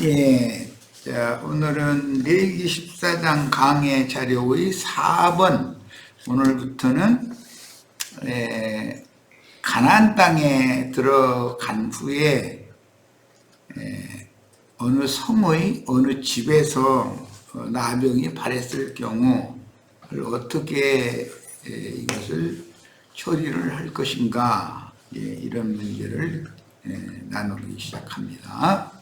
예, 자, 오늘은 레위기 14장 강해 자료의 4번. 오늘부터는 가나안 땅에 들어간 후에 어느 성의 어느 집에서 나병이 발했을 경우 어떻게 이것을 처리를 할 것인가, 이런 문제를 나누기 시작합니다.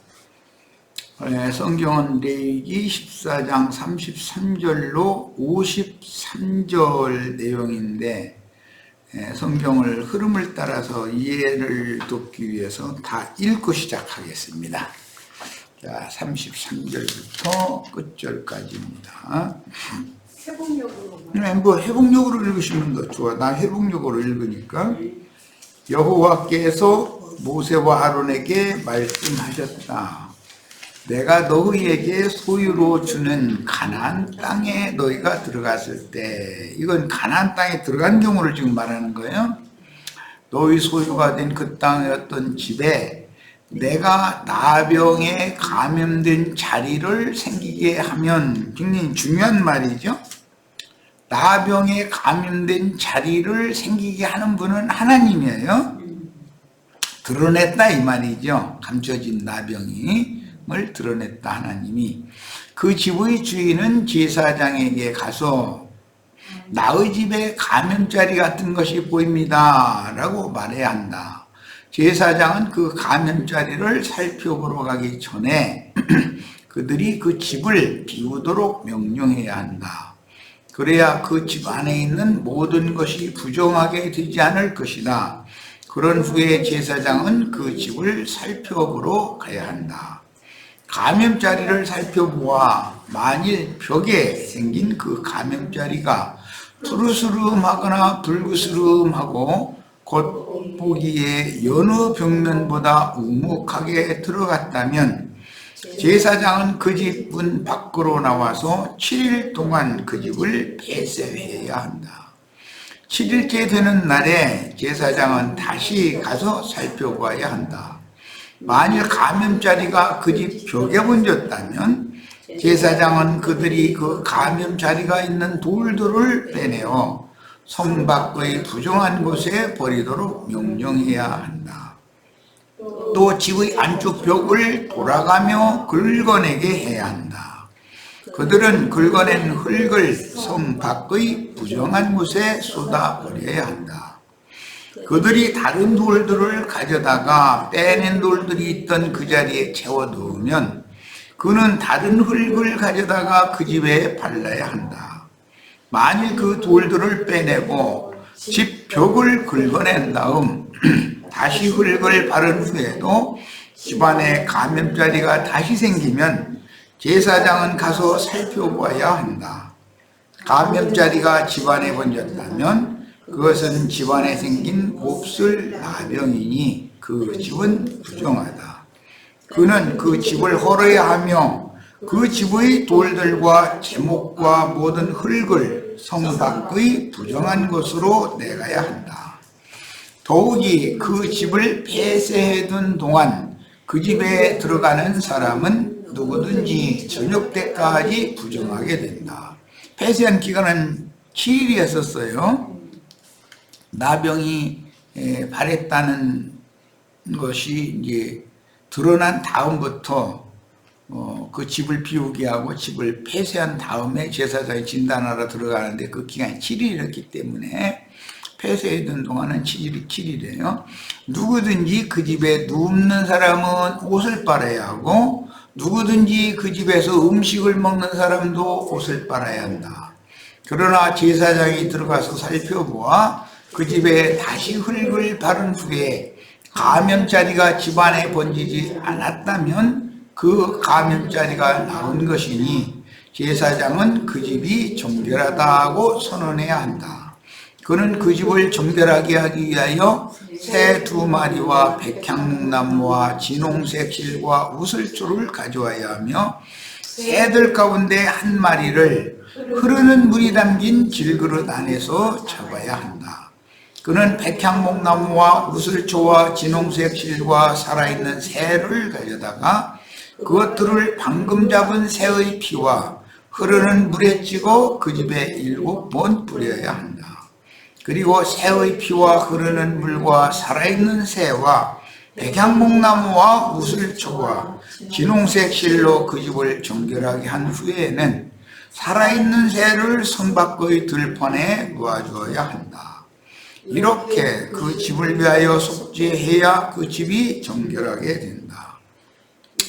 성경은 레위기 14장 33절로 53절 내용인데, 성경을 흐름을 따라서 이해를 돕기 위해서 다 읽고 시작하겠습니다. 자, 33절부터 끝절까지입니다. 회복력으로. 뭐 회복력으로 읽으시면 더 좋아. 나 회복력으로 읽으니까. 여호와께서 모세와 아론에게 말씀하셨다. 내가 너희에게 소유로 주는 가나안 땅에 너희가 들어갔을 때, 이건 가나안 땅에 들어간 경우를 지금 말하는 거예요. 너희 소유가 된 그 땅의 어떤 집에 내가 나병에 감염된 자리를 생기게 하면, 굉장히 중요한 말이죠. 나병에 감염된 자리를 생기게 하는 분은 하나님이에요. 드러냈다 이 말이죠. 감춰진 나병이 을 드러냈다 하나님이. 그 집의 주인은 제사장에게 가서 나의 집에 감염자리 같은 것이 보입니다 라고 말해야 한다. 제사장은 그 감염자리를 살펴보러 가기 전에 그들이 그 집을 비우도록 명령해야 한다. 그래야 그 집 안에 있는 모든 것이 부정하게 되지 않을 것이다. 그런 후에 제사장은 그 집을 살펴보러 가야 한다. 감염자리를 살펴보아 만일 벽에 생긴 그 감염자리가 푸르스름하거나 붉으스름하고 곧 보기에 여느 벽면보다 우묵하게 들어갔다면 제사장은 그 집 문 밖으로 나와서 7일 동안 그 집을 폐쇄해야 한다. 7일째 되는 날에 제사장은 다시 가서 살펴봐야 한다. 만일 감염자리가 그 집 벽에 번졌다면 제사장은 그들이 그 감염자리가 있는 돌들을 빼내어 성 밖의 부정한 곳에 버리도록 명령해야 한다. 또 집의 안쪽 벽을 돌아가며 긁어내게 해야 한다. 그들은 긁어낸 흙을 성 밖의 부정한 곳에 쏟아버려야 한다. 그들이 다른 돌들을 가져다가 빼낸 돌들이 있던 그 자리에 채워 넣으면 그는 다른 흙을 가져다가 그 집에 발라야 한다. 만일 그 돌들을 빼내고 집 벽을 긁어낸 다음 다시 흙을 바른 후에도 집안에 감염자리가 다시 생기면 제사장은 가서 살펴봐야 한다. 감염자리가 집안에 번졌다면 그것은 집안에 생긴 몹쓸 나병이니 그 집은 부정하다. 그는 그 집을 헐어야 하며 그 집의 돌들과 제목과 모든 흙을 성 밖의 부정한 곳으로 내가야 한다. 더욱이 그 집을 폐쇄해둔 동안 그 집에 들어가는 사람은 누구든지 저녁 때까지 부정하게 된다. 폐쇄한 기간은 7일이었었어요. 나병이 발했다는 것이 이제 드러난 다음부터 그 집을 비우게 하고 집을 폐쇄한 다음에 제사장이 진단하러 들어가는데 그 기간이 7일이었기 때문에 폐쇄해둔 동안은 7일이에요. 누구든지 그 집에 눕는 사람은 옷을 빨아야 하고 누구든지 그 집에서 음식을 먹는 사람도 옷을 빨아야 한다. 그러나 제사장이 들어가서 살펴보아 그 집에 다시 흙을 바른 후에 감염자리가 집안에 번지지 않았다면 그 감염자리가 나온 것이니 제사장은 그 집이 정결하다고 선언해야 한다. 그는 그 집을 정결하게 하기 위하여 새 2마리와 백향목나무와 진홍색 실과 우슬초를 가져와야 하며 새들 가운데 1마리를 흐르는 물이 담긴 질그릇 안에서 잡아야 한다. 그는 백향목나무와 우슬초와 진홍색 실과 살아있는 새를 가져다가 그것들을 방금 잡은 새의 피와 흐르는 물에 찍어 그 집에 7번 뿌려야 한다. 그리고 새의 피와 흐르는 물과 살아있는 새와 백향목나무와 우슬초와 진홍색 실로 그 집을 정결하게 한 후에는 살아있는 새를 선 밖의 들판에 놓아주어야 한다. 이렇게 그 집을 위하여 속죄해야 그 집이 정결하게 된다.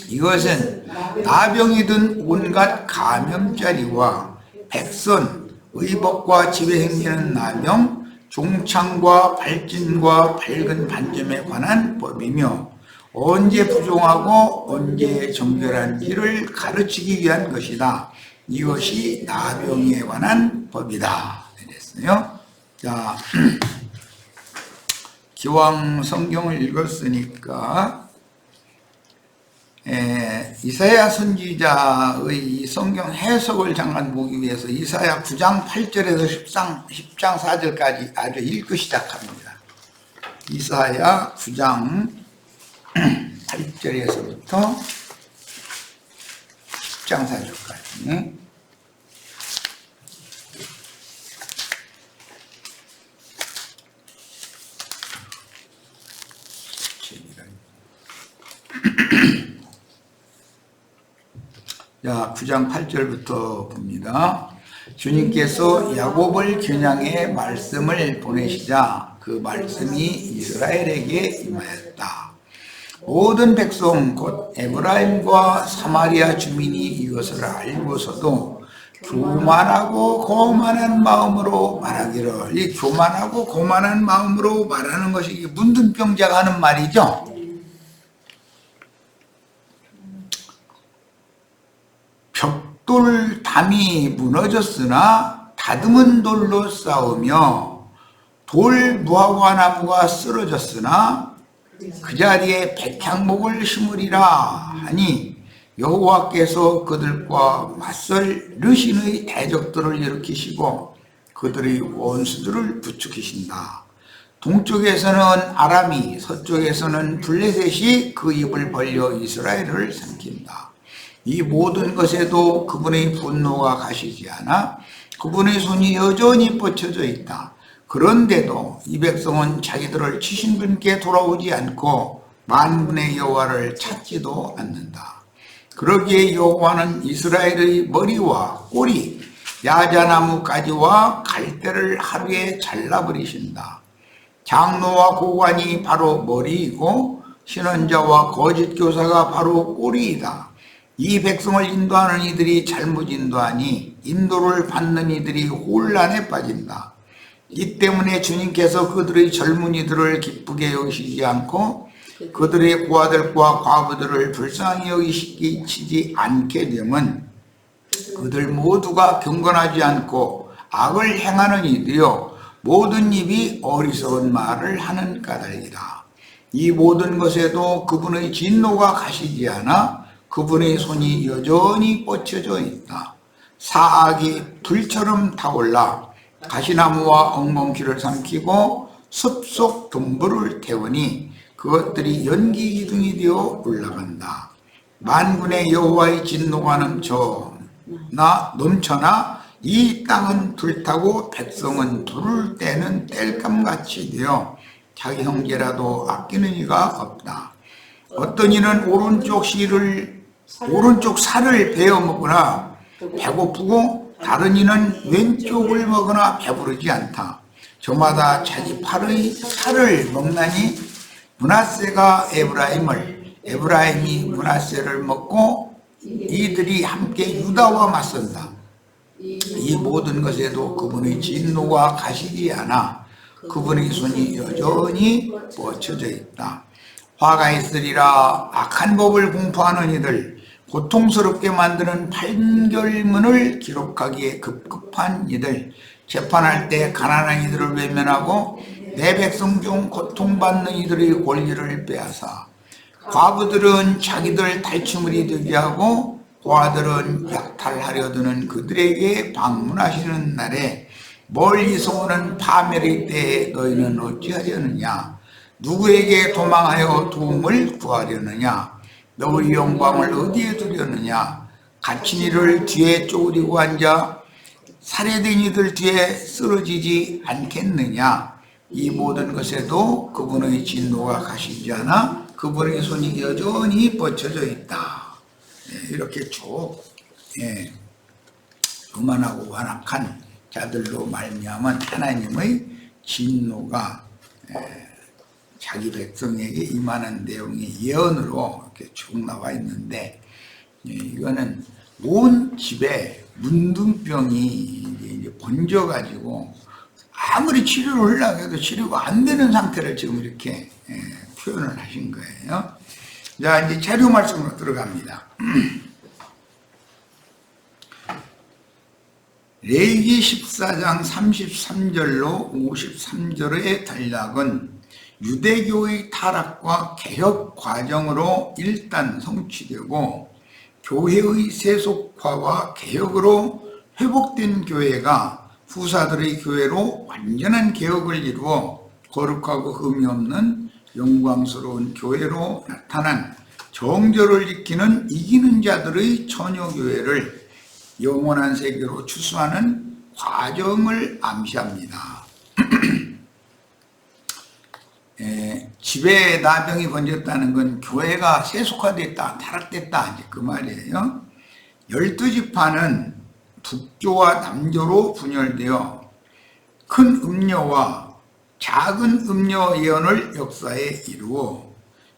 이것은 나병이든 온갖 감염자리와 백선, 의복과 집에 행기는 나병, 종창과 발진과 밝은 반점에 관한 법이며 언제 부종하고 언제 정결한지를 가르치기 위한 것이다. 이것이 나병에 관한 법이다. 이랬어요. 자, 기왕 성경을 읽었으니까 이사야 선지자의 성경 해석을 잠깐 보기 위해서 이사야 9장 8절에서 10장 4절까지 아주 읽고 시작합니다. 이사야 9장 8절에서부터 10장 4절까지 자, 9장 8절부터 봅니다. 주님께서 야곱을 겨냥해 말씀을 보내시자 그 말씀이 이스라엘에게 임하였다. 모든 백성 곧 에브라임과 사마리아 주민이 이것을 알고서도 교만하고 고만한 마음으로 말하기를, 이 교만하고 고만한 마음으로 말하는 것이 문둥병자가 하는 말이죠. 벽돌 담이 무너졌으나 다듬은 돌로 싸우며 돌 무화과 나무가 쓰러졌으나 그 자리에 백향목을 심으리라 하니 여호와께서 그들과 맞설 르신의 대적들을 일으키시고 그들의 원수들을 부추기신다. 동쪽에서는 아람이, 서쪽에서는 블레셋이 그 입을 벌려 이스라엘을 삼킨다. 이 모든 것에도 그분의 분노가 가시지 않아 그분의 손이 여전히 뻗쳐져 있다. 그런데도 이 백성은 자기들을 치신 분께 돌아오지 않고 만군의 여호와를 찾지도 않는다. 그러기에 여호와는 이스라엘의 머리와 꼬리, 야자나무까지와 갈대를 하루에 잘라버리신다. 장로와 고관이 바로 머리이고 신원자와 거짓 교사가 바로 꼬리이다. 이 백성을 인도하는 이들이 잘못 인도하니 인도를 받는 이들이 혼란에 빠진다. 이 때문에 주님께서 그들의 젊은이들을 기쁘게 여기시지 않고 그들의 고아들과 과부들을 불쌍히 여기시지 않게 되면 그들 모두가 경건하지 않고 악을 행하는 이들이요 모든 입이 어리석은 말을 하는 까닭이다. 이 모든 것에도 그분의 진노가 가시지 않아 그분의 손이 여전히 뻗쳐져 있다. 사악이 불처럼 타올라 가시나무와 엉겅퀴를 삼키고 숲속 동굴을 태우니 그것들이 연기 기둥이 되어 올라간다. 만군의 여호와의 진노가 넘쳐나 이 땅은 불타고 백성은 불을 떼는 땔감같이 되어 자기 형제라도 아끼는 이가 없다. 어떤 이는 오른쪽 살을 베어 먹거나 배고프고 다른 이는 왼쪽을 먹으나 배부르지 않다. 저마다 자기 팔의 살을 먹나니 므낫세가 에브라임이 므낫세를 먹고 이들이 함께 유다와 맞선다. 이 모든 것에도 그분의 진노가 가시지 않아 그분의 손이 여전히 뻗쳐져 있다. 화가 있으리라. 악한 법을 공포하는 이들, 고통스럽게 만드는 판결문을 기록하기에 급급한 이들, 재판할 때 가난한 이들을 외면하고 내 백성 중 고통받는 이들의 권리를 빼앗아 과부들은 자기들 탈취물이 되게 하고 고아들은 약탈하려 드는 그들에게 방문하시는 날에 멀리서 오는 파멸의 때에 너희는 어찌하려느냐? 누구에게 도망하여 도움을 구하려느냐? 너희 영광을 어디에 두려느냐? 갇힌 이를 뒤에 쪼그리고 앉아 살해된 이들 뒤에 쓰러지지 않겠느냐? 이 모든 것에도 그분의 진노가 가시지 않아 그분의 손이 여전히 뻗쳐져 있다. 이렇게 쭉 교만하고 완악한 자들로 말미암은 하나님의 진노가 자기 백성에게 임하는 내용의 예언으로 이렇게 쭉 나와 있는데, 이거는 온 집에 문둥병이 이제 번져가지고 아무리 치료를 하려고 해도 치료가 안 되는 상태를 지금 이렇게 표현을 하신 거예요. 자, 이제 자료 말씀으로 들어갑니다. 레위기 14장 33절로 53절의 단락은 유대교의 타락과 개혁 과정으로 일단 성취되고 교회의 세속화와 개혁으로 회복된 교회가 후사들의 교회로 완전한 개혁을 이루어 거룩하고 흠이 없는 영광스러운 교회로 나타난 정절을 지키는 이기는 자들의 처녀교회를 영원한 세계로 추수하는 과정을 암시합니다. 집에 나병이 번졌다는 건 교회가 세속화됐다, 타락됐다, 이제 그 말이에요. 12지파는 북교와 남교로 분열되어 큰 음녀와 작은 음녀 예언을 역사에 이루어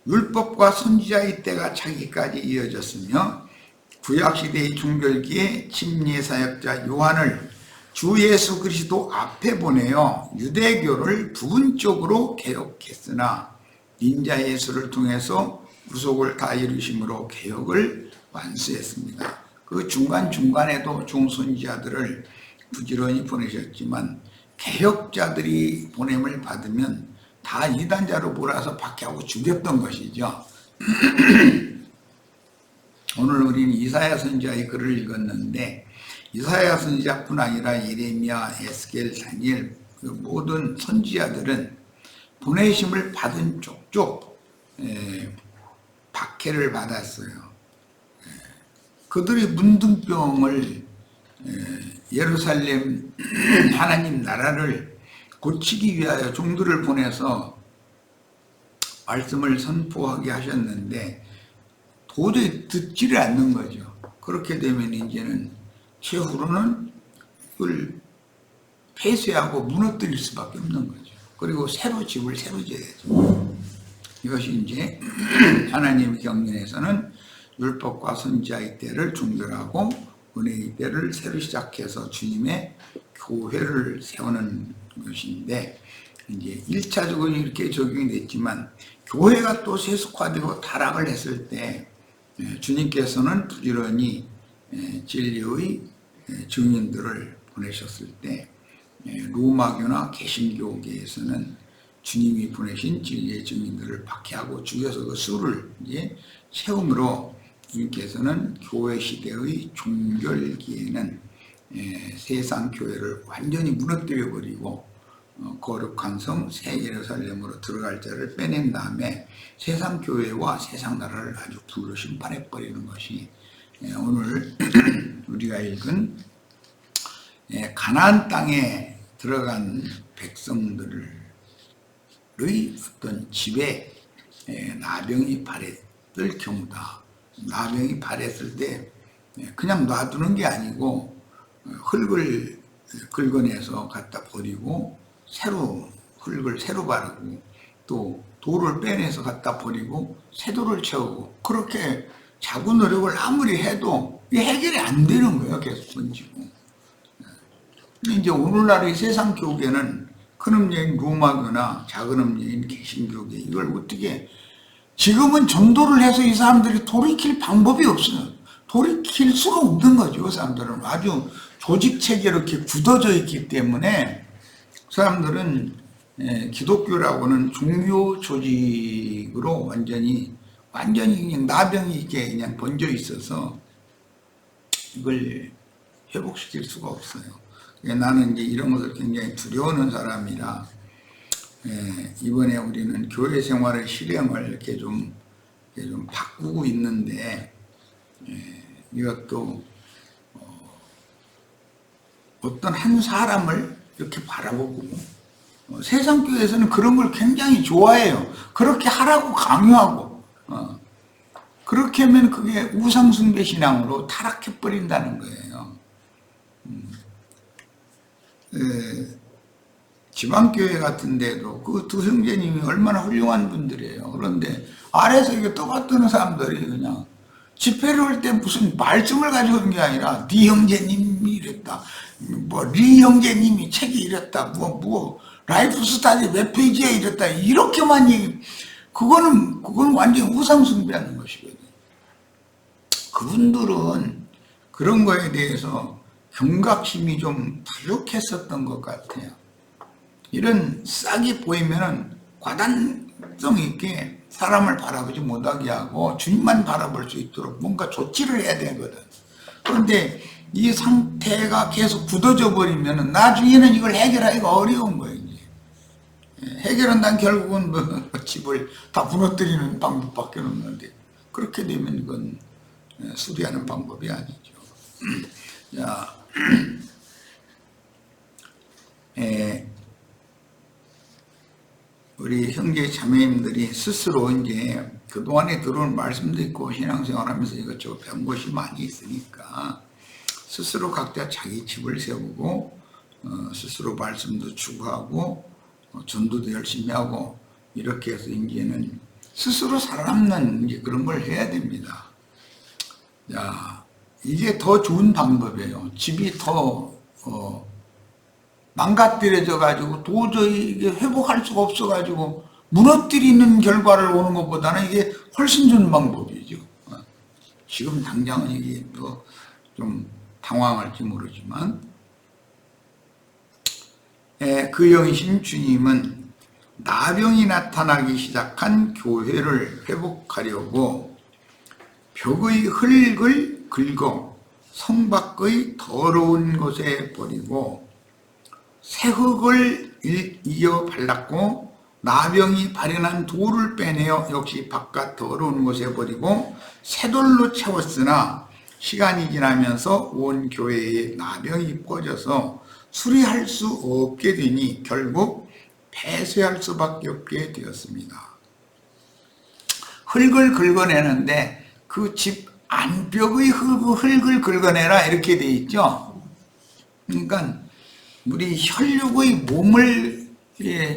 율법과 선지자의 때가 차기까지 이어졌으며 구약시대의 중별기에 침례사역자 요한을 주 예수 그리스도 앞에 보내어 유대교를 부분적으로 개혁했으나 인자 예수를 통해서 구속을 다 이루심으로 개혁을 완수했습니다. 그 중간중간에도 중선지자들을 부지런히 보내셨지만 개혁자들이 보냄을 받으면 다 이단자로 몰아서 박해하고 죽였던 것이죠. 오늘 우리는 이사야 선지자의 글을 읽었는데 이사야 선지자뿐 아니라 예레미야, 에스겔, 다니엘 그 모든 선지자들은 보내심을 받은 쪽쪽 박해를 받았어요. 그들이 문둥병을 예루살렘 하나님 나라를 고치기 위하여 종들을 보내서 말씀을 선포하게 하셨는데 도저히 듣지를 않는 거죠. 그렇게 되면 이제는 최후로는 그걸 폐쇄하고 무너뜨릴 수밖에 없는 거죠. 그리고 집을 새로 지어야죠. 이것이 이제 하나님의 경륜에서는 율법과 선지자의 때를 종결하고 은혜의 때를 새로 시작해서 주님의 교회를 세우는 것인데, 이제 1차적으로 이렇게 적용이 됐지만 교회가 또 세속화되고 타락을 했을 때 주님께서는 부지런히 진리의 증인들을 보내셨을 때 로마교나 개신교계에서는 주님이 보내신 진리의 증인들을 박해하고 죽여서 그 수를 이제 채움으로 주님께서는 교회 시대의 종결기에는 세상 교회를 완전히 무너뜨려 버리고 거룩한 성 새 예루살렘으로 들어갈 자를 빼낸 다음에 세상 교회와 세상 나라를 아주 불로 심판해 버리는 것이 오늘 우리가 읽은 가나안 땅에 들어간 백성들의 어떤 집에 나병이 발했을 경우다. 나병이 발했을 때 그냥 놔두는 게 아니고 흙을 긁어내서 갖다 버리고 흙을 새로 바르고 또 돌을 빼내서 갖다 버리고 새 돌을 채우고, 그렇게 자구 노력을 아무리 해도 해결이 안 되는 거예요. 계속 번지고. 이제 오늘날의 세상 교계는 큰 음녀인 로마교나 작은 음녀인 개신교계, 이걸 어떻게 지금은 전도를 해서 이 사람들이 돌이킬 방법이 없어요. 돌이킬 수가 없는 거죠. 그 사람들은 아주 조직체계로 이렇게 굳어져 있기 때문에 사람들은 기독교라고는 종교 조직으로 완전히 그냥 나병이 이렇게 그냥 번져 있어서 이걸 회복시킬 수가 없어요. 나는 이제 이런 것을 굉장히 두려워하는 사람이라 이번에 우리는 교회 생활의 실행을 이렇게 좀 좀 바꾸고 있는데, 이것도 어떤 한 사람을 이렇게 바라보고, 세상 교회에서는 그런 걸 굉장히 좋아해요. 그렇게 하라고 강요하고, 그렇게 하면 그게 우상숭배 신앙으로 타락해 버린다는 거예요. 지방교회 같은 데도 그 두 형제님이 얼마나 훌륭한 분들이에요. 그런데 아래에서 이게 떠받드는 사람들이 그냥 집회를 할 때 무슨 말씀을 가지고 오는 게 아니라 네 형제님이 이랬다, 리 형제님이 책이 이랬다, 라이프 스타디 몇 페이지에 이랬다, 이렇게만 그건 완전 우상숭배하는 것이거든요. 그분들은 그런 거에 대해서 경각심이 좀 부족했었던 것 같아요. 이런 싹이 보이면은 과단성 있게 사람을 바라보지 못하게 하고 주님만 바라볼 수 있도록 뭔가 조치를 해야 되거든. 그런데 이 상태가 계속 굳어져 버리면은 나중에는 이걸 해결하기가 어려운 거예요. 이제. 해결한다면 결국은 집을 다 무너뜨리는 방법밖에 없는데, 그렇게 되면 이건 수리하는 방법이 아니죠. 자, 우리 형제 자매님들이 스스로 이제 그동안에 들어온 말씀도 있고 신앙생활하면서 이것저것 배운 것이 많이 있으니까 스스로 각자 자기 집을 세우고 스스로 말씀도 추구하고 전도도 열심히 하고 이렇게 해서 이제는 스스로 살아남는 이제 그런 걸 해야 됩니다. 자, 이게 더 좋은 방법이에요. 집이 더 망가뜨려져 가지고 도저히 이게 회복할 수가 없어 가지고 무너뜨리는 결과를 오는 것보다는 이게 훨씬 좋은 방법이죠. 지금 당장은 이게 좀 당황할지 모르지만, 그 영이신 주님은 나병이 나타나기 시작한 교회를 회복하려고 벽의 흙을 긁어 성 밖의 더러운 곳에 버리고 새 흙을 이어 발랐고 나병이 발현한 돌을 빼내어 역시 바깥 더러운 곳에 버리고 새 돌로 채웠으나 시간이 지나면서 온 교회에 나병이 퍼져서 수리할 수 없게 되니 결국 폐쇄할 수밖에 없게 되었습니다. 흙을 긁어내는데 그 집 안벽의 흙을 긁어내라 이렇게 돼 있죠. 그러니까 우리 혈육의 몸을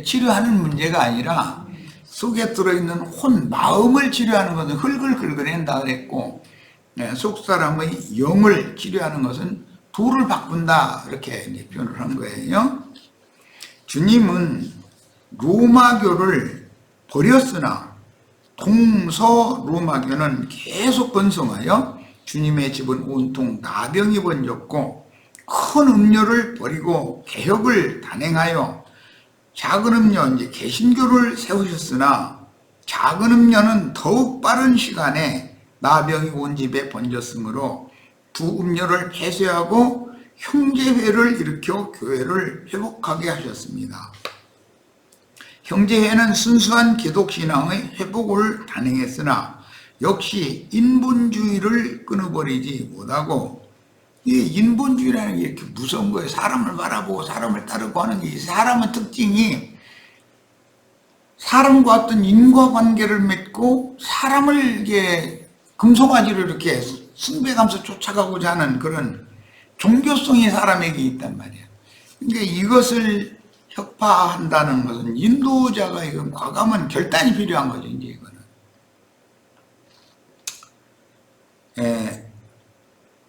치료하는 문제가 아니라 속에 들어있는 혼, 마음을 치료하는 것은 흙을 긁어낸다 그랬고, 속사람의 영을 치료하는 것은 돌을 바꾼다 이렇게 표현을 한 거예요. 주님은 로마교를 버렸으나 동서 로마교는 계속 번성하여 주님의 집은 온통 나병이 번졌고 큰 음료를 버리고 개혁을 단행하여 작은 음료, 이제 개신교를 세우셨으나 작은 음료는 더욱 빠른 시간에 나병이 온 집에 번졌으므로 두 음료를 폐쇄하고 형제회를 일으켜 교회를 회복하게 하셨습니다. 형제회는 순수한 기독신앙의 회복을 단행했으나 역시 인본주의를 끊어버리지 못하고, 이 인본주의라는 게 이렇게 무서운 거예요. 사람을 바라보고 사람을 따르고 하는 게, 사람의 특징이 사람과 어떤 인과관계를 맺고 사람을 이게 금송아지로 이렇게 숭배하면서 쫓아가고자 하는 그런 종교성이 사람에게 있단 말이에요. 그러니까 이것을 혁파한다는 것은 인도자가 이건 과감한 결단이 필요한 거죠. 이제 이거는.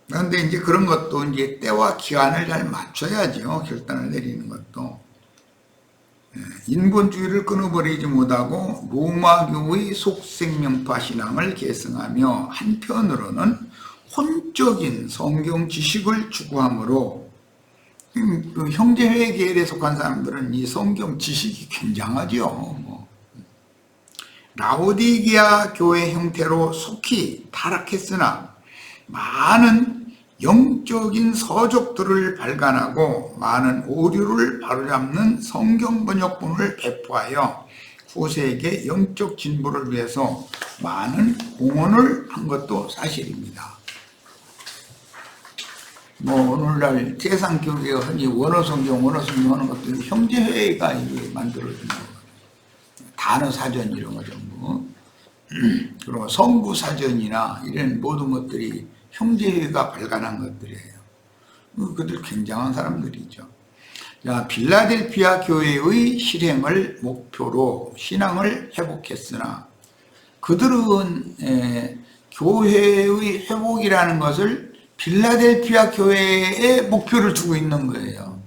그런데 이제 그런 것도 이제 때와 기한을 잘 맞춰야죠. 결단을 내리는 것도. 인본주의를 끊어버리지 못하고 로마교의 속생명파 신앙을 계승하며 한편으로는 혼적인 성경 지식을 추구하므로, 그 형제회 계열에 속한 사람들은 이 성경 지식이 굉장하죠. 라오디게아 교회 형태로 속히 타락했으나 많은 영적인 서적들을 발간하고 많은 오류를 바로잡는 성경 번역본을 배포하여 후세에게 영적 진보를 위해서 많은 공헌을 한 것도 사실입니다. 오늘날 세상 교회가 흔히 원어성경 하는 것도 형제회가 이게 만들어진 거예요. 단어 사전 이런 거 전부. 그리고 성구 사전이나 이런 모든 것들이 형제회가 발간한 것들이에요. 그들 굉장한 사람들이죠. 자, 빌라델피아 교회의 실행을 목표로 신앙을 회복했으나 그들은 교회의 회복이라는 것을 빌라델피아 교회의 목표를 두고 있는 거예요.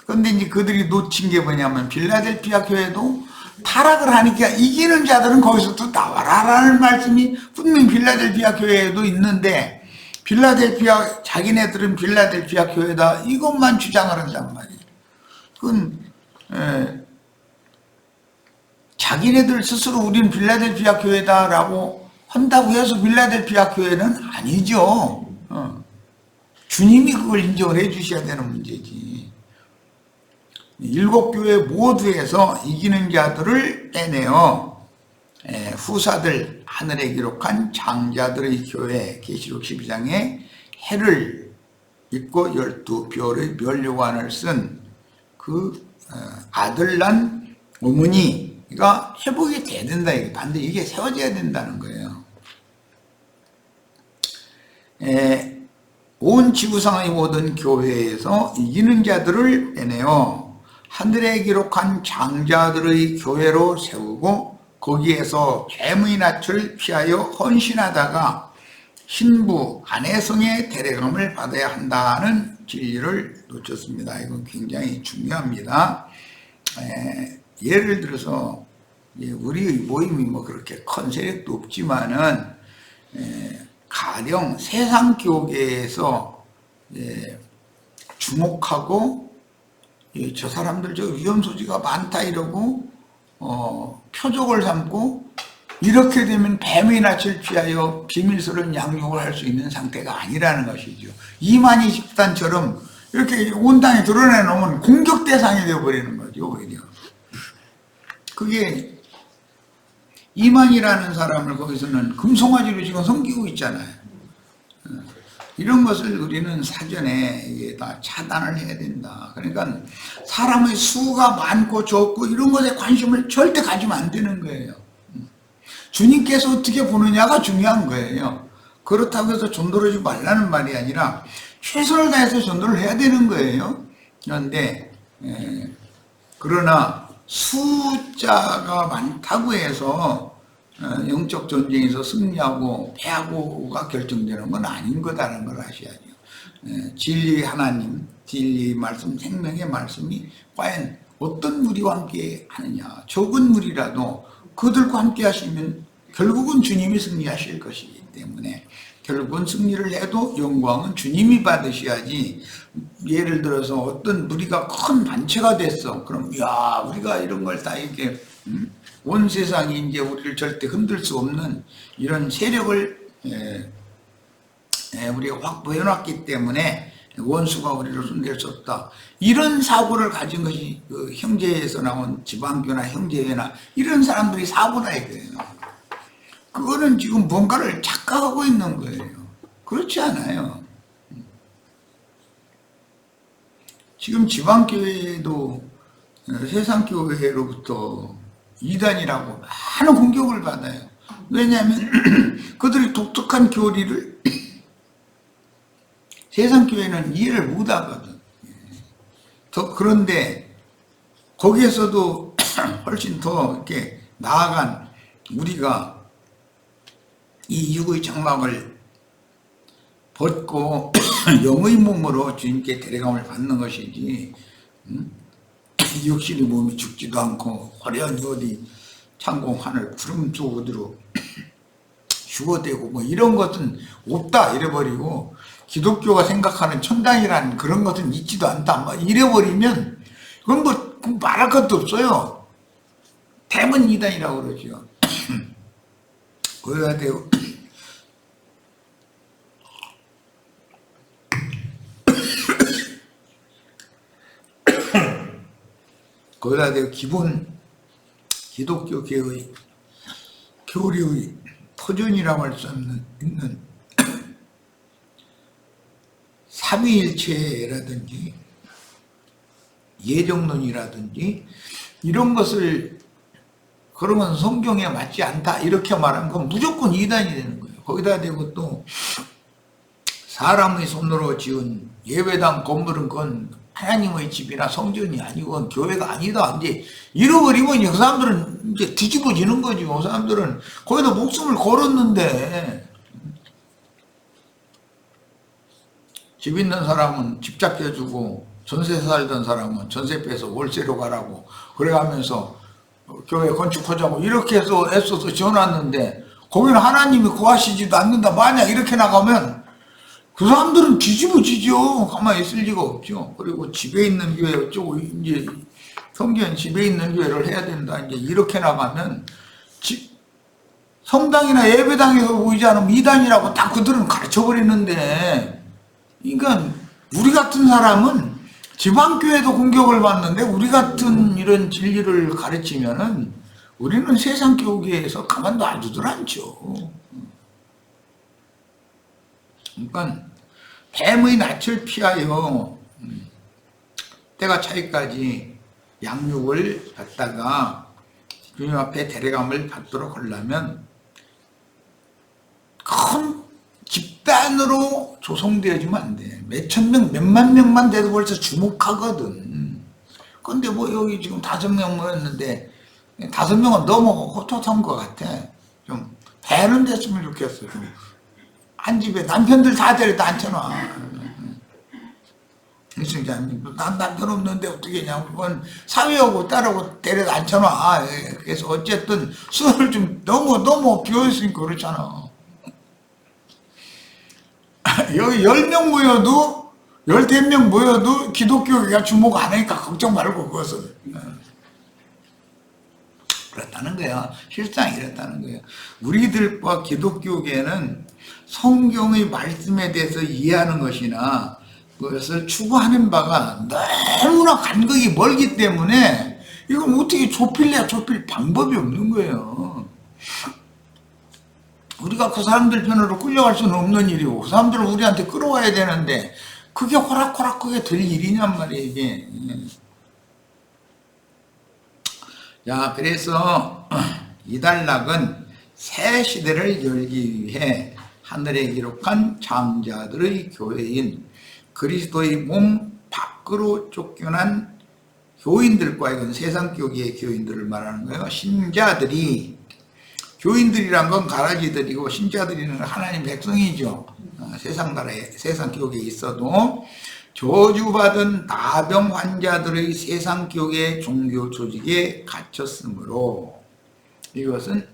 그런데 이제 그들이 놓친 게 뭐냐면 빌라델피아 교회도 타락을 하니까 이기는 자들은 거기서 또 나와라라는 말씀이 분명히 빌라델피아 교회에도 있는데 자기네들은 빌라델피아 교회다 이것만 주장을 한단 말이에요. 그건 자기네들 스스로 우리는 빌라델피아 교회다라고 한다고 해서 빌라델피아 교회는 아니죠. 주님이 그걸 인정을 해 주셔야 되는 문제지. 7교회 모두에서 이기는 자들을 빼내어 후사들 하늘에 기록한 장자들의 교회 계시록 12장에 해를 입고 12별의 면류관을 쓴 그 아들 난 어머니가 회복이 돼야 된다. 반드시 이게 세워져야 된다는 거예요. 온 지구상의 모든 교회에서 이기는 자들을 빼내어 하늘에 기록한 장자들의 교회로 세우고 거기에서 죄의 낯을 피하여 헌신하다가 신부 아내성의 대례감을 받아야 한다는 진리를 놓쳤습니다. 이건 굉장히 중요합니다. 예를 들어서 우리 모임이 그렇게 큰 세력도 없지만은 가령 세상 교계에서 주목하고 저 사람들 저 위험 소지가 많다 이러고 표적을 삼고 이렇게 되면 뱀의 낯을 피하여 비밀스러운 양육을 할 수 있는 상태가 아니라는 것이죠. 이만희 집단처럼 이렇게 온 땅에 드러내놓으면 공격 대상이 되어버리는 거죠. 오히려 그게 이만희라는 사람을 거기서는 금송아지로 지금 섬기고 있잖아요. 이런 것을 우리는 사전에 이게 다 차단을 해야 된다. 그러니까 사람의 수가 많고 적고 이런 것에 관심을 절대 가지면 안 되는 거예요. 주님께서 어떻게 보느냐가 중요한 거예요. 그렇다고 해서 전도하지 말라는 말이 아니라 최선을 다해서 전도를 해야 되는 거예요. 그런데 그러나 숫자가 많다고 해서 영적 전쟁에서 승리하고 패하고가 결정되는 건 아닌 거다라는 걸 아셔야죠. 진리 하나님, 진리 말씀, 생명의 말씀이 과연 어떤 무리와 함께 하느냐. 적은 무리라도 그들과 함께 하시면 결국은 주님이 승리하실 것이기 때문에 결국은 승리를 해도 영광은 주님이 받으셔야지. 예를 들어서 어떤 무리가 큰 단체가 됐어. 그럼 야 우리가 이런 걸 다 이렇게 온 세상이 이제 우리를 절대 흔들 수 없는 이런 세력을 우리가 확보해 놨기 때문에 원수가 우리를 손댈 수 없다. 이런 사고를 가진 것이 그 형제에서 나온 지방교나 형제회나 이런 사람들이 사고다 이거예요. 그거는 지금 뭔가를 착각하고 있는 거예요. 그렇지 않아요. 지금 지방교회도 세상교회로부터 이단이라고 많은 공격을 받아요. 왜냐하면 그들이 독특한 교리를 세상교회는 이해를 못하거든. 그런데 거기에서도 훨씬 더 이렇게 나아간 우리가 이 육의 장막을 벗고 영의 몸으로 주님께 데려감을 받는 것이지 육신의 몸이 죽지도 않고 화려한 어디 창공 하늘 구름 속으로 휴거되고 이런 것은 없다 이래버리고 기독교가 생각하는 천당이라는 그런 것은 있지도 않다 이래버리면 그건 말할 것도 없어요. 대문 이단이라고 그러죠. 그래야 돼요. 거기다 대고 기독교계의 교리의 터전이라고 할 수 있는 삼위일체라든지 예정론이라든지 이런 것을 그러면 성경에 맞지 않다 이렇게 말하면 그건 무조건 이단이 되는 거예요. 거기다 대고 또 사람의 손으로 지은 예배당 건물은 그건 하나님의 집이나 성전이 아니고 그건 교회가 아니다. 이제 잃어버리면 그 사람들은 이제 뒤집어지는 거죠. 그 사람들은 거기다 목숨을 걸었는데 집 있는 사람은 집 잡혀주고 전세 살던 사람은 전세 빼서 월세로 가라고 그래가면서 교회 건축하자고 이렇게 해서 애써서 지어놨는데 거기는 하나님이 구하시지도 않는다. 만약 이렇게 나가면 그 사람들은 뒤집어지죠. 가만히 있을 리가 없죠. 그리고 집에 있는 교회 어쩌고 이제 성경 집에 있는 교회를 해야 된다. 이제 이렇게 나가면 성당이나 예배당에서 보이지 않으면 이단이라고 딱 그들은 가르쳐 버리는데. 그러니까 우리 같은 사람은 지방교회도 공격을 받는데 우리 같은 이런 진리를 가르치면은 우리는 세상 교계에서 가만도 안 두들 않죠. 그러니까 뱀의 낯을 피하여 때가 차이까지 양육을 받다가 주님 앞에 데려감을 받도록 하려면 큰 집단으로 조성되어지면 안 돼. 몇천 명, 몇만 명만 돼도 벌써 주목하거든. 근데 뭐 여기 지금 5명 모였는데 5명은 너무 헛헛한 것 같아. 좀 배는 됐으면 좋겠어. 한 집에 남편들 다 데려다 앉혀놔. 난 남편 없는데 어떻게 냐 그건 사위하고 딸하고 데려다 앉혀놔. 그래서 어쨌든 수를 좀 너무 비워있으니까 그렇잖아. 여기 10명 모여도 15명 모여도 기독교가 주목 안 하니까 걱정 말고 그것은 그렇다는 거야. 실상 이렇다는 거야. 우리들과 기독교계는 성경의 말씀에 대해서 이해하는 것이나 그것을 추구하는 바가 너무나 간극이 멀기 때문에 이걸 어떻게 좁힐 방법이 없는 거예요. 우리가 그 사람들 편으로 끌려갈 수는 없는 일이고 그 사람들을 우리한테 끌어와야 되는데 그게 호락호락 그게 될 일이냔 말이에요 이게. 자, 그래서 이단락은 새 시대를 열기 위해 하늘에 기록한 장자들의 교회인 그리스도의 몸 밖으로 쫓겨난 교인들과 이건 세상 교계의 교인들을 말하는 거예요. 신자들이 교인들이란 건 가라지들이고 신자들이는 하나님 백성이죠. 세상 나라에 세상 교계에 있어도 저주받은 나병 환자들의 세상 교계 종교 조직에 갇혔으므로 이것은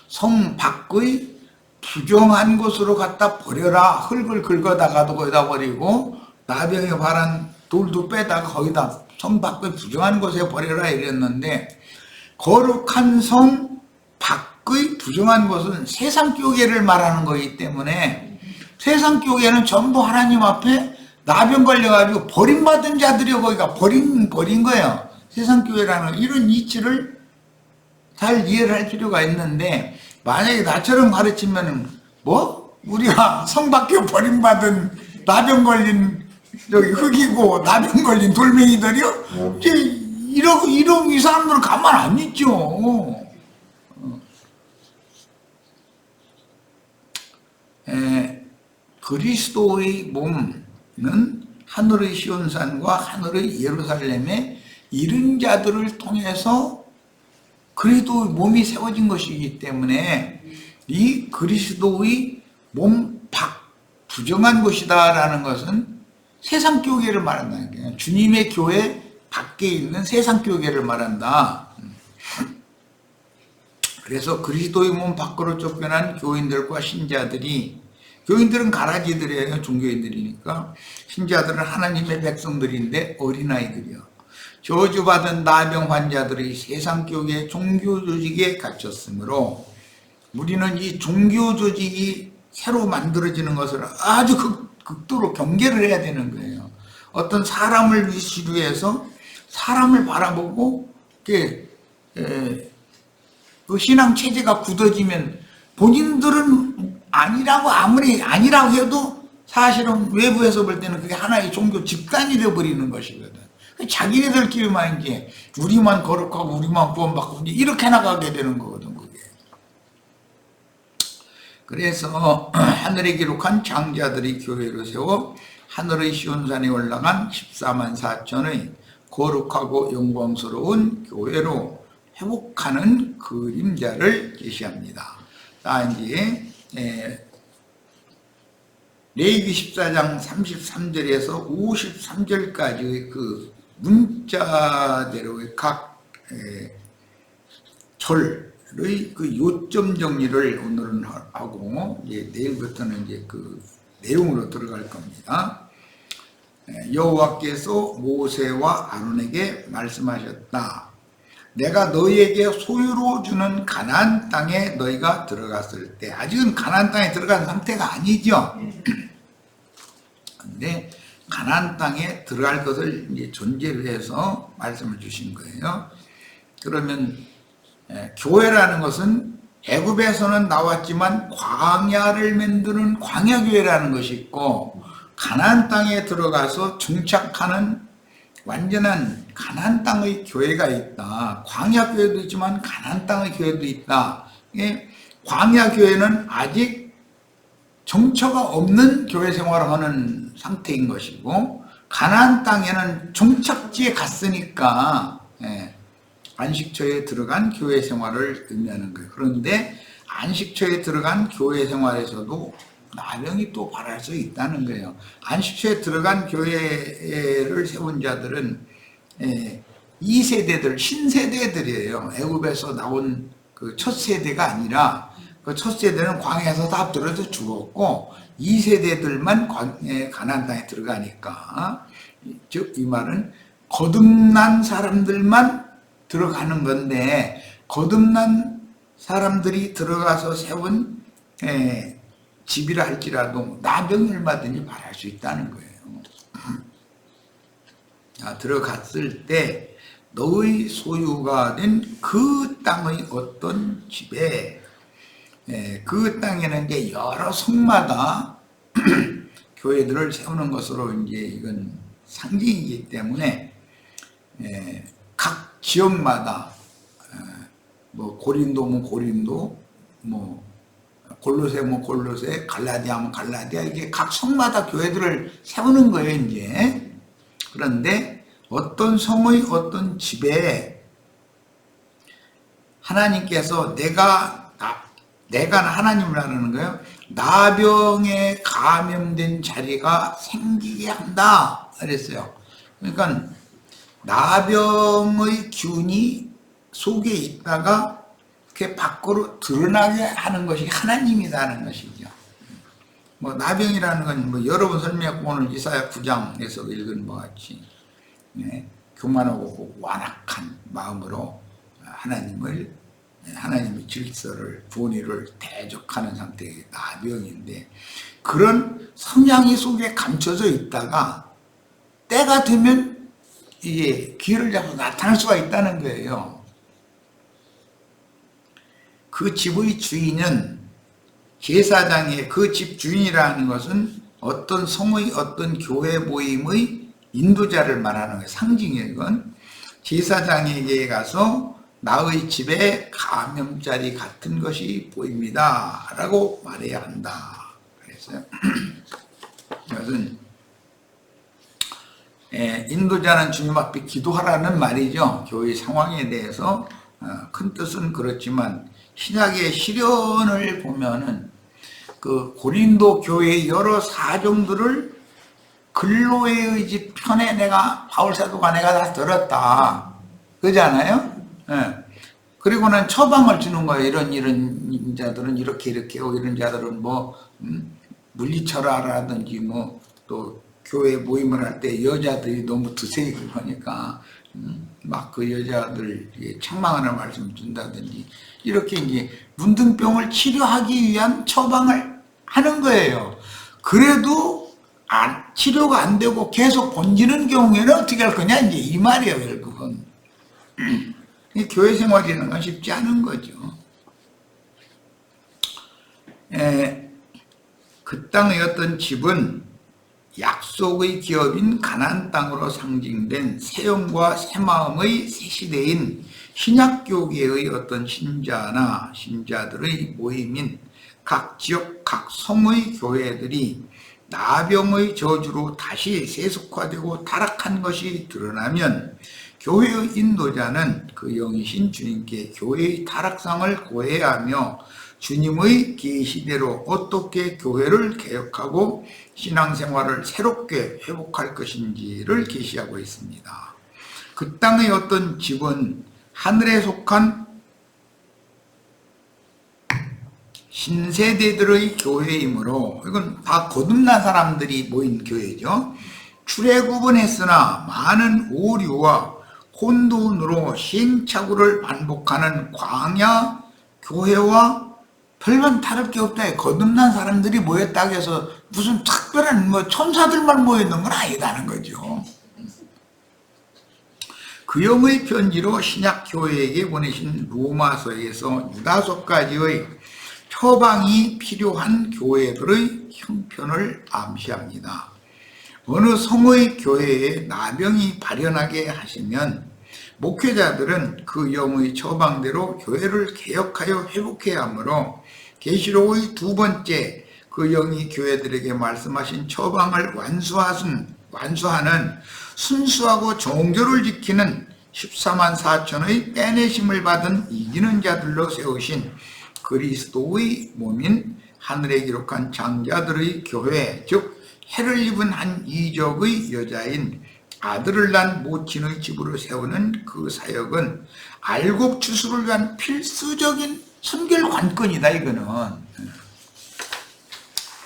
성 밖의 부정한 곳으로 갖다 버려라. 흙을 긁어다가도 거기다 버리고 나병에 발한 돌도 빼다가 거기다 성 밖의 부정한 곳에 버려라 이랬는데 거룩한 성 밖의 부정한 것은 세상 교계를 말하는 거기 때문에 세상 교계는 전부 하나님 앞에 나병 걸려가지고 버림받은 자들이 거기가 버린 거예요. 세상 교회라는 이런 이치를 잘 이해를 할 필요가 있는데 만약에 나처럼 가르치면 뭐 우리가 성 밖에 버림받은 나병 걸린 저기 흙이고 나병 걸린 돌멩이들이요? 이제 이런 이 사람들은 가만 안 있죠. 그리스도의 몸은 하늘의 시온산과 하늘의 예루살렘의 이른 자들을 통해서 그리스도의 몸이 세워진 것이기 때문에 이 그리스도의 몸 밖 부정한 것이다라는 것은 세상 교계를 말한다는 거예요. 주님의 교회 밖에 있는 세상 교계를 말한다. 그래서 그리스도의 몸 밖으로 쫓겨난 교인들과 신자들이 교인들은 가라지들이에요. 종교인들이니까. 신자들은 하나님의 백성들인데 어린아이들이요. 저주받은 나병 환자들의 세상 교계 종교 조직에 갇혔으므로 우리는 이 종교 조직이 새로 만들어지는 것을 아주 극도로 경계를 해야 되는 거예요. 어떤 사람을 위시로 해서 사람을 바라보고 그 신앙 체제가 굳어지면 본인들은 아니라고 아무리 아니라고 해도 사실은 외부에서 볼 때는 그게 하나의 종교 집단이 되어버리는 것이거든. 자기네들끼리만 이제 우리만 거룩하고 우리만 구원받고 이제 이렇게 나가게 되는 거거든 그게. 그래서 하늘에 기록한 장자들이 교회를 세워 하늘의 시온산에 올라간 14만 4천의 거룩하고 영광스러운 교회로 회복하는 그림자를 제시합니다. 자, 이제 레위기 14장 33절에서 53절까지의 그 문자대로의 각 절의 그 요점 정리를 오늘은 하고 이제 내일부터는 이제 그 내용으로 들어갈 겁니다. 여호와께서 모세와 아론에게 말씀하셨다. 내가 너희에게 소유로 주는 가나안 땅에 너희가 들어갔을 때, 아직은 가나안 땅에 들어간 상태가 아니죠. 근데 가나안 땅에 들어갈 것을 이제 전제를 해서 말씀을 주신 거예요. 그러면 교회라는 것은 애굽에서는 나왔지만 광야를 만드는 광야교회라는 것이 있고, 가나안 땅에 들어가서 정착하는 완전한 가나안 땅의 교회가 있다. 광야 교회도 있지만 가나안 땅의 교회도 있다. 광야 교회는 아직 정처가 없는 교회 생활을 하는 상태인 것이고, 가나안 땅에는 정착지에 갔으니까 안식처에 들어간 교회 생활을 의미하는 거예요. 그런데 안식처에 들어간 교회 생활에서도 나병이 또 발할 수 있다는 거예요. 안식처에 들어간 교회를 세운 자들은 2세대들, 신세대들이에요. 애굽에서 나온 그 첫 세대가 아니라, 그 첫 세대는 광야에서 다 들어서 죽었고 2세대들만 가나안 땅에 들어가니까, 즉 이 말은 거듭난 사람들만 들어가는 건데, 거듭난 사람들이 들어가서 세운 집이라 할지라도 나병이 얼마든지 발할 수 있다는 거예요. 자, 들어갔을 때 너의 소유가 된 그 땅의 어떤 집에, 그 땅에는 이제 여러 성마다 교회들을 세우는 것으로 이제 이건 상징이기 때문에 각 지역마다 뭐 고린도면 고린도, 뭐 골로새면 골로새, 갈라디아면 갈라디아, 이게 각 성마다 교회들을 세우는 거예요 이제. 그런데 어떤 성의 어떤 집에 하나님께서 내가 하나님이라는 거예요. 나병에 감염된 자리가 생기게 한다 그랬어요. 그러니까 나병의 균이 속에 있다가 이렇게 밖으로 드러나게 하는 것이 하나님이라는 것이죠. 뭐 나병이라는 건 뭐 여러 번 설명했고, 오늘 이사야 9장에서 읽은 것 같이 교만하고 완악한 마음으로 하나님의 질서를, 본의를 대적하는 상태의 나병인데, 그런 성향이 속에 감춰져 있다가 때가 되면 이게 기회를 잡고 나타날 수가 있다는 거예요. 그 집의 주인은, 제사장의 그 집 주인이라는 것은 어떤 성의 어떤 교회 모임의 인도자를 말하는 거예요. 상징이에요. 이건 제사장에게 가서 나의 집에 감염자리 같은 것이 보입니다 라고 말해야 한다 그랬어요. 이것은 인도자는 주님 앞에 기도하라는 말이죠. 교회 상황에 대해서 큰 뜻은 그렇지만, 신약의 시련을 보면은 그 고린도 교회의 여러 사정들을 근로의 의지 편에 바울 사도가 내가 다 들었다 그러잖아요. 그리고는 처방을 주는 거예요. 이런 자들은 이렇게 하고, 이런 자들은 뭐 물리쳐라라든지, 뭐 또 교회 모임을 할 때 여자들이 너무 드세게 하니까 막 그 여자들 책망하는 말씀 준다든지, 이렇게 이제 문둥병을 치료하기 위한 처방을 하는 거예요. 그래도 치료가 안 되고 계속 번지는 경우에는 어떻게 할 거냐, 이제 이 말이에요, 결국은. 이 교회 생활이라는 건 쉽지 않은 거죠. 그 땅의 어떤 집은 약속의 기업인 가나안 땅으로 상징된 새 영과 새 마음의 새 시대인 신약교계의 어떤 신자들의 모임인 각 지역 각 성의 교회들이 나병의 저주로 다시 세속화되고 타락한 것이 드러나면 교회의 인도자는 그 영이신 주님께 교회의 타락상을 고해하며 주님의 계시대로 어떻게 교회를 개혁하고 신앙생활을 새롭게 회복할 것인지를 계시하고 있습니다. 그 땅의 어떤 집은 하늘에 속한 신세대들의 교회이므로 이건 다 거듭난 사람들이 모인 교회죠. 출애굽은 많은 오류와 혼돈으로 시행착오를 반복하는 광야 교회와 별반 다를 게 없다. 거듭난 사람들이 모였다고 해서 무슨 특별한 천사들만 모였는 건 아니다는 거죠. 그 영의 편지로 신약교회에게 보내신 로마서에서 유다서까지의 처방이 필요한 교회들의 형편을 암시합니다. 어느 성의 교회에 나병이 발현하게 하시면 목회자들은 그 영의 처방대로 교회를 개혁하여 회복해야 하므로 계시록의 두 번째 그 영이 교회들에게 말씀하신 처방을 완수하는 순수하고 정조를 지키는 14만 4천의 빼내심을 받은 이기는 자들로 세우신 그리스도의 몸인 하늘에 기록한 장자들의 교회, 즉 해를 입은 한 이적의 여자인 아들을 낳은 모친의 집으로 세우는 그 사역은 알곡 추수를 위한 필수적인 선결 관건이다. 이거는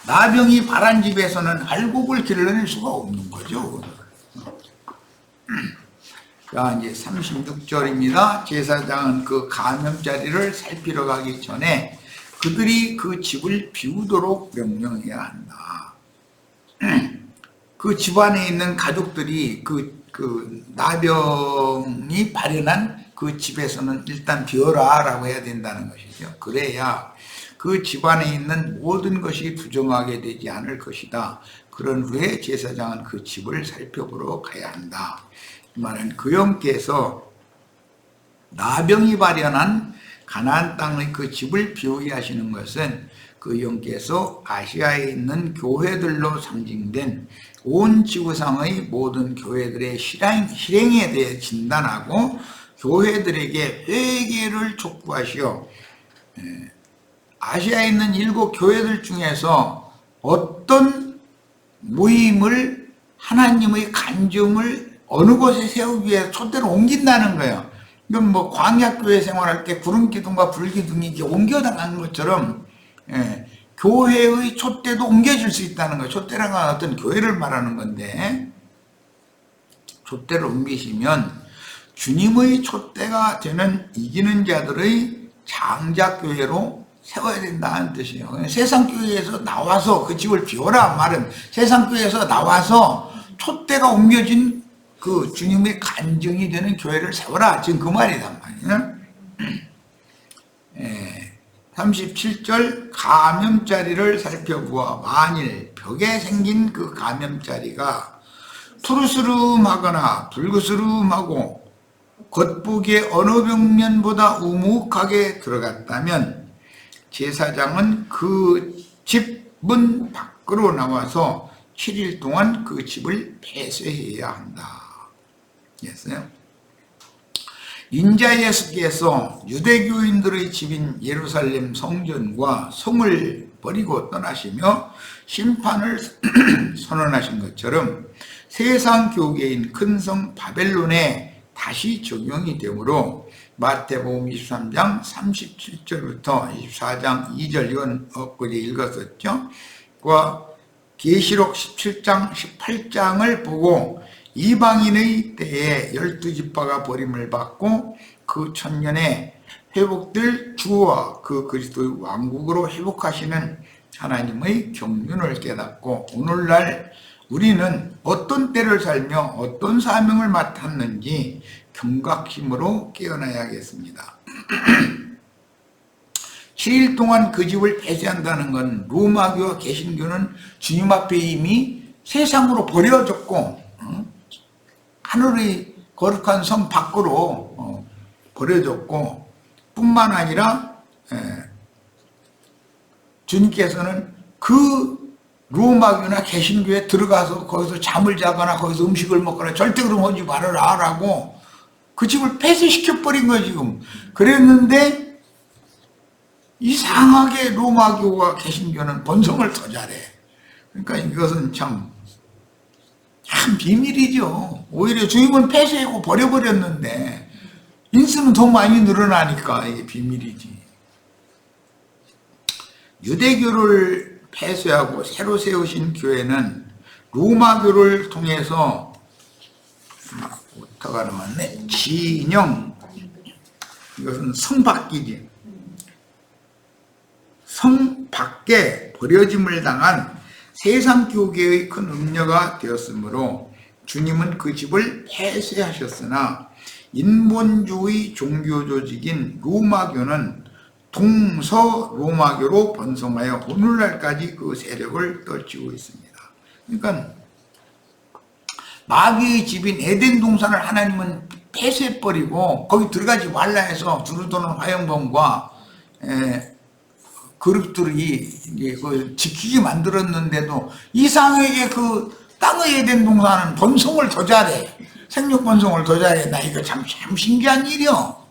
나병이 발한 집에서는 알곡을 길러낼 수가 없는 거죠. 자, 이제 36절입니다. 제사장은 그 감염자리를 살피러 가기 전에 그들이 그 집을 비우도록 명령해야 한다. 그 집안에 있는 가족들이 그 나병이 발현한 그 집에서는 일단 비워라 라고 해야 된다는 것이죠. 그래야 그 집안에 있는 모든 것이 부정하게 되지 않을 것이다. 그런 후에 제사장은 그 집을 살펴보러 가야 한다. 이 말은 그 영께서 나병이 발현한 가나안 땅의 그 집을 비우게 하시는 것은 그 영께서 아시아에 있는 교회들로 상징된 온 지구상의 모든 교회들의 실행에 대해 진단하고 교회들에게 회개를 촉구하시어 아시아에 있는 7 교회들 중에서 어떤 모임을 하나님의 간증을 어느 곳에 세우기 위해 촛대로 옮긴다는 거예요. 이건 뭐 광야교회 생활할 때 구름기둥과 불기둥이 이렇게 옮겨나가는 것처럼 교회의 촛대도 옮겨질 수 있다는 거예요. 촛대라는 건 어떤 교회를 말하는 건데 촛대를 옮기시면 주님의 촛대가 되는 이기는 자들의 장자교회로 세워야 된다는 뜻이에요. 세상교회에서 나와서 그 집을 비워라 말은 세상교회에서 나와서 촛대가 옮겨진 그 주님의 간증이 되는 교회를 세워라. 지금 그 말이란 말이에요. 37절 감염자리를 살펴보아 만일 벽에 생긴 그 감염자리가 푸르스름하거나 붉으스름하고 겉보기에 어느 벽면보다 우묵하게 들어갔다면 제사장은 그 집문 밖으로 나와서 7일 동안 그 집을 폐쇄해야 한다. 됐어요? 인자 예수께서 유대교인들의 집인 예루살렘 성전과 성을 버리고 떠나시며 심판을 선언하신 것처럼 세상 교계인 큰 성 바벨론에 다시 적용이 되므로 마태복음 23장 37절부터 24장 2절 이건 엊그제 읽었었죠. 계시록 17장 18장을 보고 이방인의 때에 12지파가 버림을 받고 그 천년에 회복될 주와 그 그리스도의 왕국으로 회복하시는 하나님의 경륜을 깨닫고 오늘날 우리는 어떤 때를 살며 어떤 사명을 맡았는지 경각심으로 깨어나야겠습니다. 7일 동안 그 집을 폐쇄한다는 건 로마교와 개신교는 주님 앞에 이미 세상으로 버려졌고 하늘의 거룩한 성 밖으로 버려졌고, 뿐만 아니라 주님께서는 그 로마교나 개신교에 들어가서 거기서 잠을 자거나 거기서 음식을 먹거나 절대 그럼 하지 말아라 라고 그 집을 폐쇄시켜버린 거예요 지금. 그랬는데 이상하게 로마교와 개신교는 번성을 더 잘해. 그러니까 이것은 참 비밀이죠. 오히려 주님은 폐쇄하고 버려버렸는데 인수는 더 많이 늘어나니까 이게 비밀이지. 유대교를 폐쇄하고 새로 세우신 교회는 로마교를 통해서 오타가 남았네. 진영, 이것은 성 밖이지. 성 밖에 버려짐을 당한 세상 교계의 큰 음녀가 되었으므로 주님은 그 집을 폐쇄하셨으나 인본주의 종교 조직인 로마교는 동서 로마교로 번성하여 오늘날까지 그 세력을 떨치고 있습니다. 그러니까 마귀의 집인 에덴 동산을 하나님은 폐쇄해버리고 거기 들어가지 말라 해서 두루도는 화형범과 그룹들이 이제 그 지키게 만들었는데도 이상하게 그 땅의 에덴 동산은 번성을 더 잘해. 생육 번성을 더 잘해. 나 이거 참 신기한 일이요.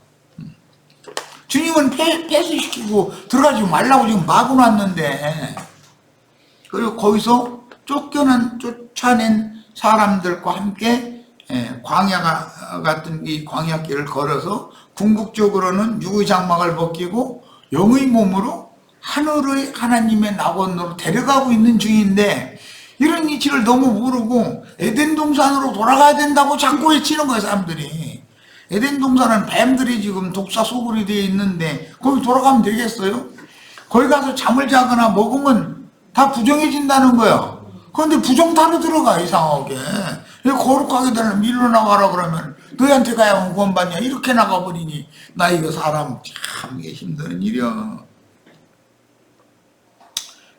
주님은 폐쇄시키고 들어가지 말라고 지금 막아놨는데, 그리고 거기서 쫓아낸 사람들과 함께 광야 같은 이 광야길을 걸어서 궁극적으로는 육의 장막을 벗기고 영의 몸으로 하늘의 하나님의 낙원으로 데려가고 있는 중인데, 이런 이치를 너무 모르고 에덴 동산으로 돌아가야 된다고 자꾸 외치는 거예요 사람들이. 에덴 동산은 뱀들이 지금 독사 소굴이 되어 있는데 거기 돌아가면 되겠어요? 거기 가서 잠을 자거나 먹으면 다 부정해진다는 거야. 그런데 부정타로 들어가 이상하게. 거룩하게 되려면 일로 나가라 그러면 너희한테 가야 구원받냐 이렇게 나가버리니 나 이거 사람 참 이게 힘든 일이야.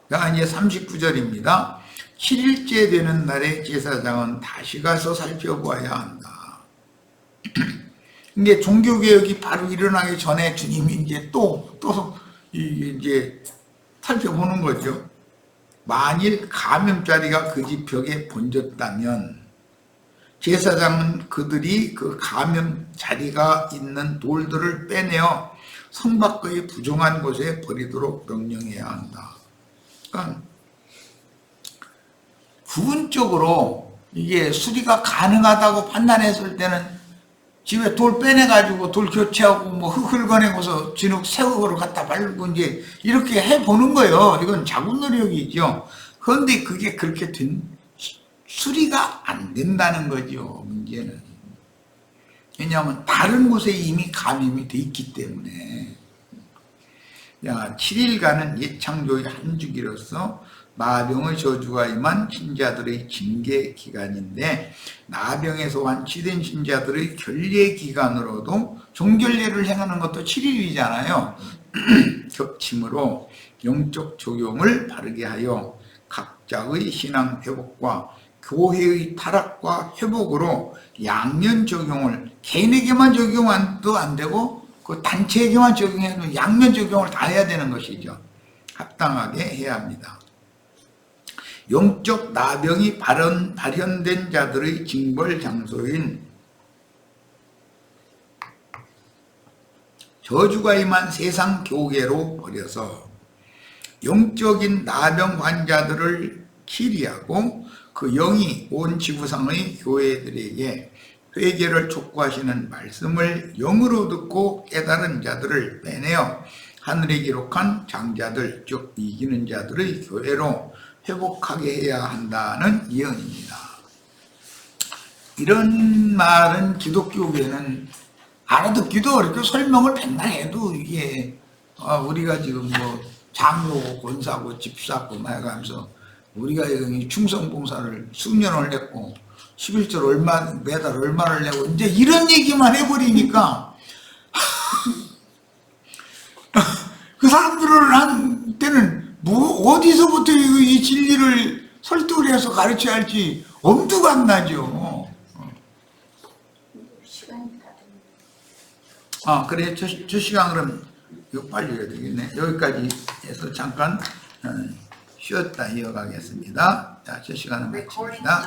자, 이제 39절입니다. 7일째 되는 날에 제사장은 다시 가서 살펴보아야 한다. 이게 종교개혁이 바로 일어나기 전에 주님이 이제 또 이제 살펴보는 거죠. 만일 감염자리가 그 집 벽에 번졌다면 제사장은 그들이 그 감염자리가 있는 돌들을 빼내어 성 밖의 부정한 곳에 버리도록 명령해야 한다. 그러니까 부분적으로 이게 수리가 가능하다고 판단했을 때는 집에 돌 빼내가지고 돌 교체하고 뭐 흙을 진흙 새흙으로 갖다 발고 이제 이렇게 해보는 거예요. 이건 자군 노력이죠. 그런데 그게 그렇게 수리가 안 된다는 거죠. 문제는. 왜냐하면 다른 곳에 이미 감염이 돼 있기 때문에. 7일간은 예창조의 한 주기로서 나병의 저주가 임한 신자들의 징계 기간인데, 나병에서 완치된 신자들의 결례 기간으로도 종결례를 행하는 것도 7일이잖아요. 겹침으로 영적 적용을 바르게 하여 각자의 신앙 회복과 교회의 타락과 회복으로 양면 적용을, 개인에게만 적용도 안 되고 그 단체에게만 적용해도 양면 적용을 다 해야 되는 것이죠. 합당하게 해야 합니다. 영적 나병이 발현된 자들의 징벌 장소인 저주가 임한 세상 교계로 버려서 영적인 나병 환자들을 치리하고 그 영이 온 지구상의 교회들에게 회개를 촉구하시는 말씀을 영으로 듣고 깨달은 자들을 빼내어 하늘에 기록한 장자들, 즉 이기는 자들의 교회로 회복하게 해야 한다는 예언입니다. 이런 말은 기독교계는 알아듣기도 어렵고 설명을 백날 해도 이게 우리가 지금 뭐 장로고 권사고 집사고 막 해가면서 우리가 충성봉사를 수년을 했고 11절 매달 얼마를 내고 이제 이런 얘기만 해버리니까 그 사람들한테는 뭐 어디서부터 이 진리를 설득을 해서 가르쳐야 할지 엄두가 안 나죠. 그래 저 시간 그럼 이거 빨리 해야 되겠네. 여기까지 해서 잠깐 쉬었다 이어가겠습니다. 자, 저 시간은 마칩니다.